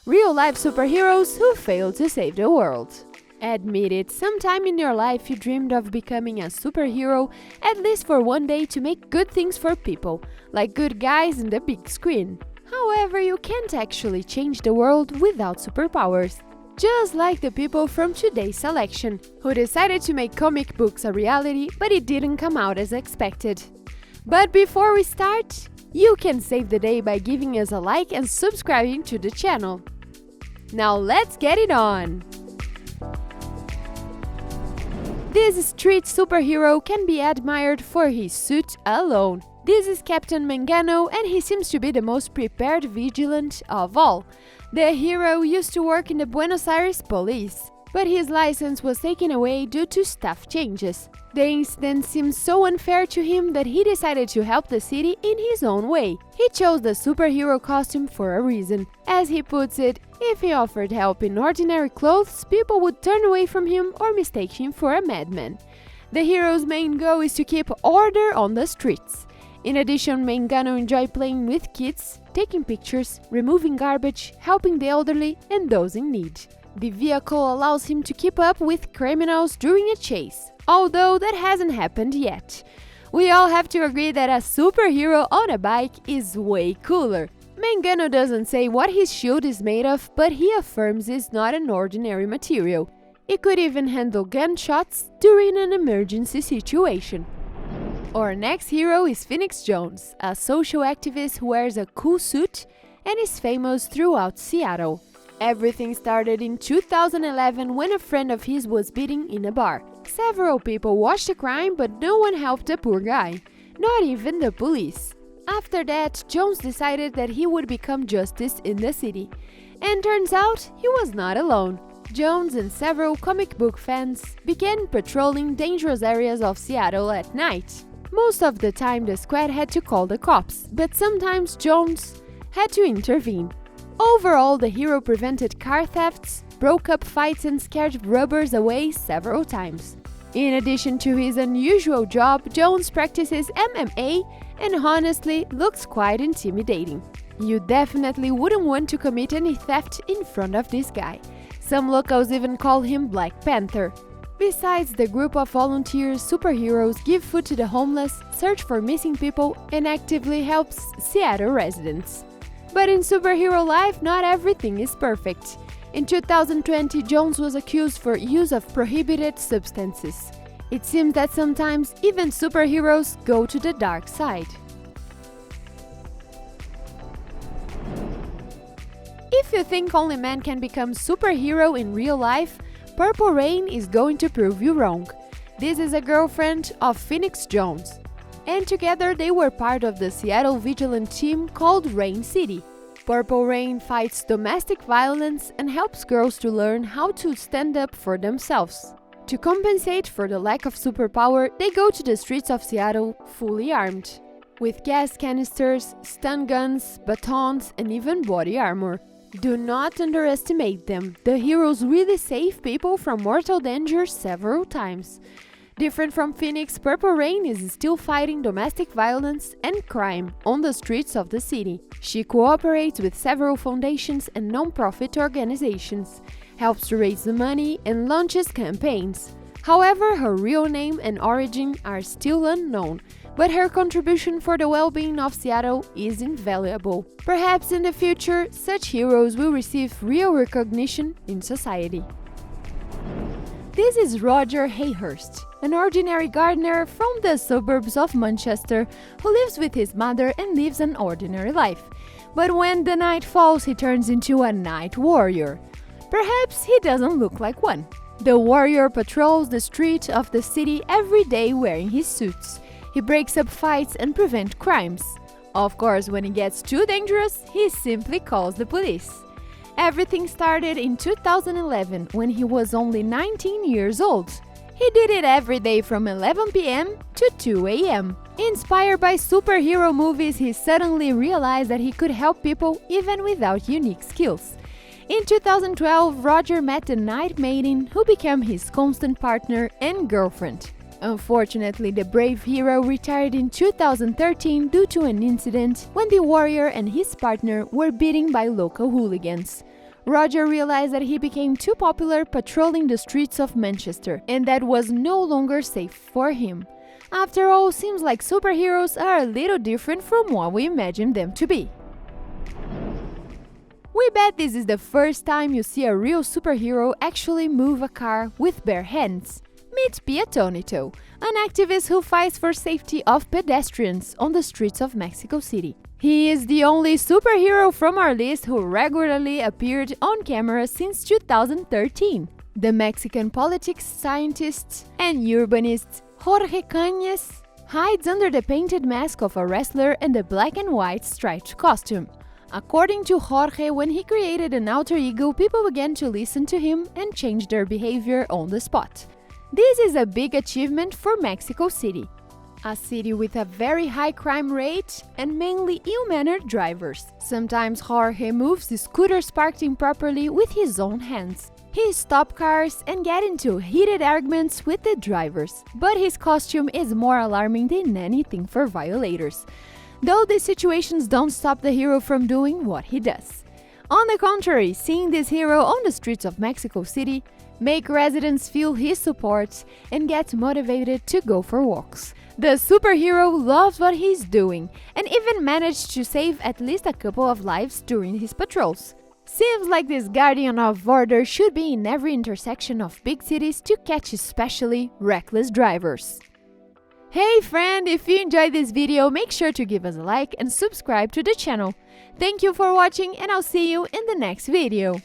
Real-life superheroes who failed to save the world. Admit it, sometime in your life you dreamed of becoming a superhero, at least for one day, to make good things for people, like good guys in the big screen. However, you can't actually change the world without superpowers. Just like the people from today's selection, who decided to make comic books a reality, but it didn't come out as expected. But before we start, you can save the day by giving us a like and subscribing to the channel. Now let's get it on! This street superhero can be admired for his suit alone. This is Captain Mangano, and he seems to be the most prepared vigilant of all. The hero used to work in the Buenos Aires police, but his license was taken away due to staff changes. The incident seemed so unfair to him that he decided to help the city in his own way. He chose the superhero costume for a reason. As he puts it, if he offered help in ordinary clothes, people would turn away from him or mistake him for a madman. The hero's main goal is to keep order on the streets. In addition, Mangano enjoys playing with kids, taking pictures, removing garbage, helping the elderly and those in need. The vehicle allows him to keep up with criminals during a chase, although that hasn't happened yet. We all have to agree that a superhero on a bike is way cooler. Mangano doesn't say what his shield is made of, but he affirms it's not an ordinary material. It could even handle gunshots during an emergency situation. Our next hero is Phoenix Jones, a social activist who wears a cool suit and is famous throughout Seattle. Everything started in 2011 when a friend of his was beaten in a bar. Several people watched the crime, but no one helped the poor guy, not even the police. After that, Jones decided that he would become justice in the city. And turns out, he was not alone. Jones and several comic book fans began patrolling dangerous areas of Seattle at night. Most of the time the squad had to call the cops, but sometimes Jones had to intervene. Overall, the hero prevented car thefts, broke up fights and scared robbers away several times. In addition to his unusual job, Jones practices MMA and honestly looks quite intimidating. You definitely wouldn't want to commit any theft in front of this guy. Some locals even call him Black Panther. Besides the group of volunteers, superheroes give food to the homeless, search for missing people, and actively helps Seattle residents. But in superhero life, not everything is perfect. In 2020, Jones was accused for use of prohibited substances. It seems that sometimes even superheroes go to the dark side. If you think only men can become superhero in real life, Purple Rain is going to prove you wrong. This is a girlfriend of Phoenix Jones, and together they were part of the Seattle Vigilant team called Rain City. Purple Rain fights domestic violence and helps girls to learn how to stand up for themselves. To compensate for the lack of superpower, they go to the streets of Seattle fully armed, with gas canisters, stun guns, batons, and even body armor. Do not underestimate them. The heroes really save people from mortal danger several times. Different from Phoenix, Purple Rain is still fighting domestic violence and crime on the streets of the city. She cooperates with several foundations and non-profit organizations, helps to raise the money, and launches campaigns. However, her real name and origin are still unknown, but her contribution for the well-being of Seattle is invaluable. Perhaps in the future, such heroes will receive real recognition in society. This is Roger Hayhurst, an ordinary gardener from the suburbs of Manchester who lives with his mother and lives an ordinary life. But when the night falls, he turns into a night warrior. Perhaps he doesn't look like one. The warrior patrols the street of the city every day wearing his suits. He breaks up fights and prevents crimes. Of course, when it gets too dangerous, he simply calls the police. Everything started in 2011 when he was only 19 years old. He did it every day from 11 p.m. to 2 a.m. Inspired by superhero movies, he suddenly realized that he could help people even without unique skills. In 2012, Roger met the Night Maiden, who became his constant partner and girlfriend. Unfortunately, the brave hero retired in 2013 due to an incident when the warrior and his partner were beaten by local hooligans. Roger realized that he became too popular patrolling the streets of Manchester, and that was no longer safe for him. After all, seems like superheroes are a little different from what we imagined them to be. We bet this is the first time you see a real superhero actually move a car with bare hands. Meet Pia Tonito, an activist who fights for safety of pedestrians on the streets of Mexico City. He is the only superhero from our list who regularly appeared on camera since 2013. The Mexican politics scientist and urbanist Jorge Cañas hides under the painted mask of a wrestler and the black and white striped costume. According to Jorge, when he created an alter ego, people began to listen to him and change their behavior on the spot. This is a big achievement for Mexico City, a city with a very high crime rate and mainly ill-mannered drivers. Sometimes Jorge moves the scooters parked improperly with his own hands. He stops cars and gets into heated arguments with the drivers, but his costume is more alarming than anything for violators. Though these situations don't stop the hero from doing what he does. On the contrary, seeing this hero on the streets of Mexico City make residents feel his support and get motivated to go for walks. The superhero loves what he's doing and even managed to save at least a couple of lives during his patrols. Seems like this guardian of order should be in every intersection of big cities to catch especially reckless drivers. Hey friend, if you enjoyed this video, make sure to give us a like and subscribe to the channel. Thank you for watching and I'll see you in the next video.